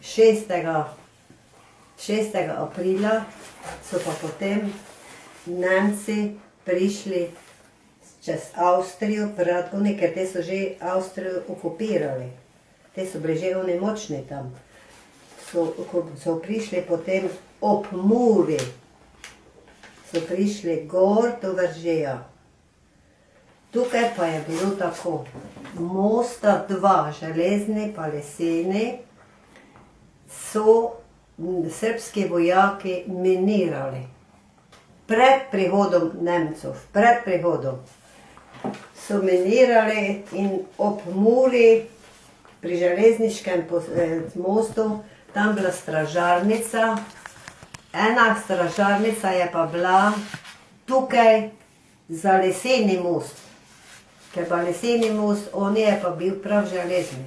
6. aprila so pa potem Nemci prišli čez Avstrijo, Radgone, ker te so že Avstrijo okupirali. Te so bili že oni močni tam. So prišli potem ob Muri, so prišli gor do Veržeja. Tukaj pa je bilo tako, mosta 2, železni pa leseni, so srbski vojaki minirali. Pred prihodom Nemcev, pred prihodom. So minirali in ob Muri, pri železniškem mostu, tam bila stražarnica. Ena stražarnica je pa bila tukaj za leseni most. Ker pa leseni most, on je pa bil prav železni.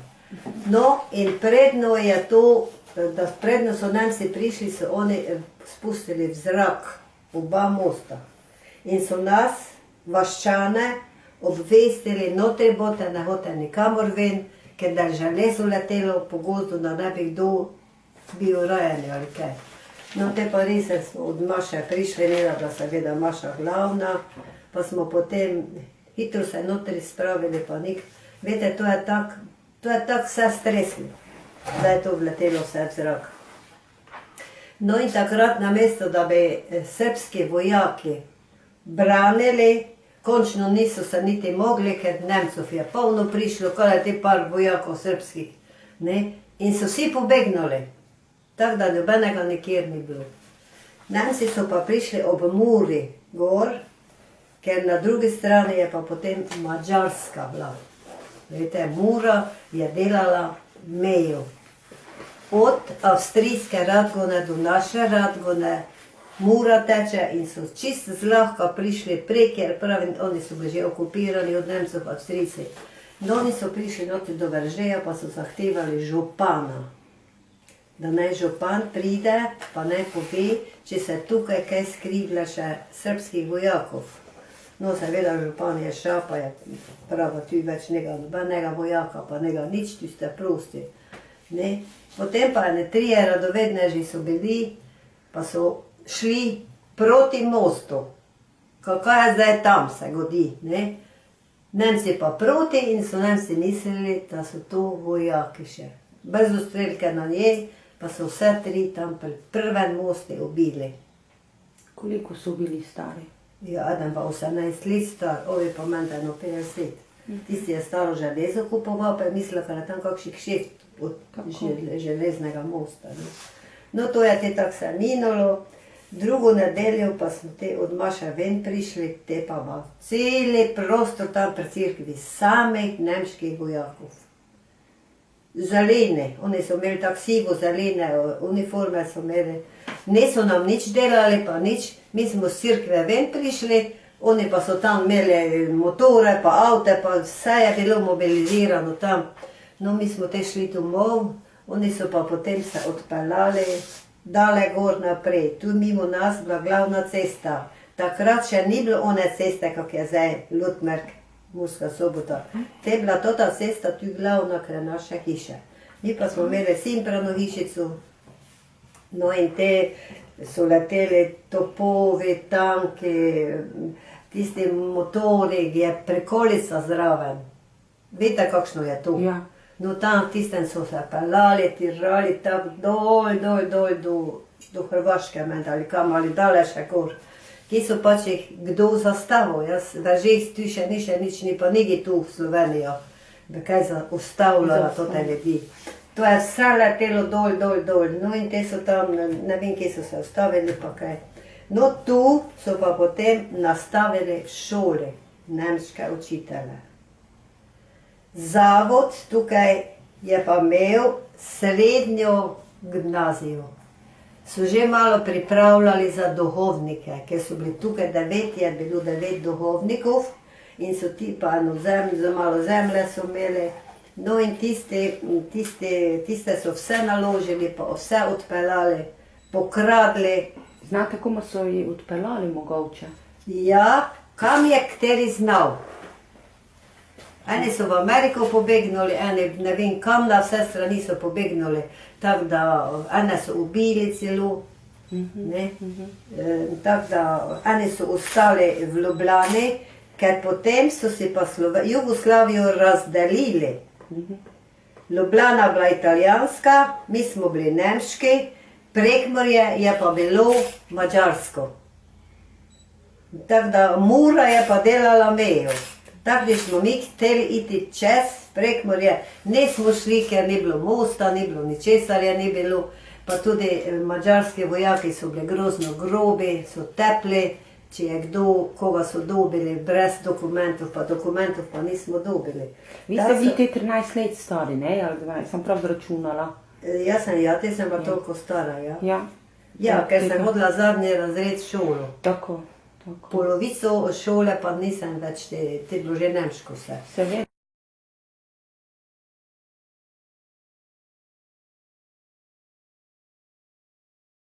No in predno je to, da predno so Nemci prišli, so oni spustili v zrak oba mosta. In so nas, vaščane, obvestili, notri bote, ne hote nikamor ven, ker da je železo letelo po gozdu, da ne bi kdo bil rajeni ali kaj. No te pa res smo od Maše prišli, ne da seveda Maša glavna, pa smo potem hitro se notri spravili, pa nik. Vete, to je tak vse stresli, da je to vletelo vse v zrak. No in takrat namesto, da bi srbski vojaki branili, končno niso se niti mogli, ker Nemcov je polno prišlo, kaj je te par vojakov srbskih, ne? In so vsi pobegnuli, tako da nobenega nikjer ni bilo. Nemci so pa prišli ob Muri gor, ker na drugi strani je pa potem Madžarska bila. Vete, Mura je delala mejo. Od avstrijske Radgone do naše Radgone, Mura teče in so čisto zlahka prišli prek, ker pravim, oni so bili že okupirani od Nemcev, Avstrijci. No, oni so prišli noti do Veržeja, pa so zahtevali župana. Da naj župan pride, pa naj pove, če se tukaj kaj skrivlja še srbskih vojakov. No, seveda župan je šel, pa je pravo, tu več nobenega vojaka, pa njega nič, tu ste prosti. Ne? Potem pa ne 3 radovedneži so bili, pa so šli proti mostu. Kaj je zdaj tam se godi, ne? Nemci pa proti in so Nemci mislili, da so to vojaki še. Brzo strelke na njej, pa so vse 3 tam pri prvem mosti ubili. Koliko so bili stari? Ja, eden pa 18 let star, ovi pa menda 50. Tisti je staro železo kupoval, pa je mislil, da je tam kakšnih 6 od železnega mosta. Ne? No, to je te tako se minilo. Drugo nedeljo pa smo te od Maše ven prišli, te pa ima celi prostor tam pri cerkvi, samih nemških vojakov. Zelene, oni so imeli tako sivo zelene uniforme, so imeli, niso nam nič delali, pa nič, mi smo z cerkve ven prišli, oni pa so tam imeli motore, pa avte, pa vse je bilo mobilizirano tam. No, mi smo te šli domov, oni so pa potem se odpeljali, dale gor naprej, tu mimo nas bila glavna cesta. Takrat še ni bilo one ceste, kak je zdaj Lutmerk, Murska Sobota. Te bila tota cesta tu glavna kraj naše hiše. Mi pa smo imeli simprano hišico, no in te so leteli topovi, tanki, tisti motori, je prikolica zraven. Veste, kakšno je to? Ja. No tam tistem so se peljali, tirali tako dol do Hrvaške menda ali kam, ali dale še gor. Ki so pač jih kdo zastavil, jaz Veržej tu še nič ni pa nigi tu v Slovenijo, bi kaj ustavljala tote ljudi. To je vse letelo dol, no in te so tam, ne vem, kje so se ustavili pa kaj. No tu so pa potem nastavili šole, nemške učitelje. Zavod tukaj je pa imel srednjo gimnazijo. So že malo pripravljali za duhovnike, ker so bili tukaj 9, je bilo 9 duhovnikov in so ti pa za malo zemlje so imeli. No in tiste so vse naložili, pa vse odpeljali, pokradli. Znate, komu so jih odpeljali mogoče? Ja, kam je kateri znal. Eni so v Ameriko pobegnuli, eni ne vem kam, na vse strani so pobegnuli. tako da ene so ubili celo. Ne? Tako da eni so ostali v Ljubljani, ker potem so si pa Jugoslavijo razdelili. Ljubljana bila italijanska, mi smo bili nemški, Prekmurje je pa bilo madžarsko. Tako da Mura je pa delala mejo. Tako da smo mi hteli iti čez Prekmurje, nismo šli, ker ni bilo mosta, ni bilo ničesarja, ni bilo. Pa tudi madžarski vojaki so bili grozno grobi, so tepli, če je kdo, koga so dobili brez dokumentov pa nismo dobili. Vi ste bili te 13 let stari, ne? Ali sem prav zračunala? Jaz sem pa toliko stara, ja. Ja. Ja, ker sem hodila zadnji razred šolo. Tako. Polovico šole pa nisem več, te bilo že nemško vse. Se ve.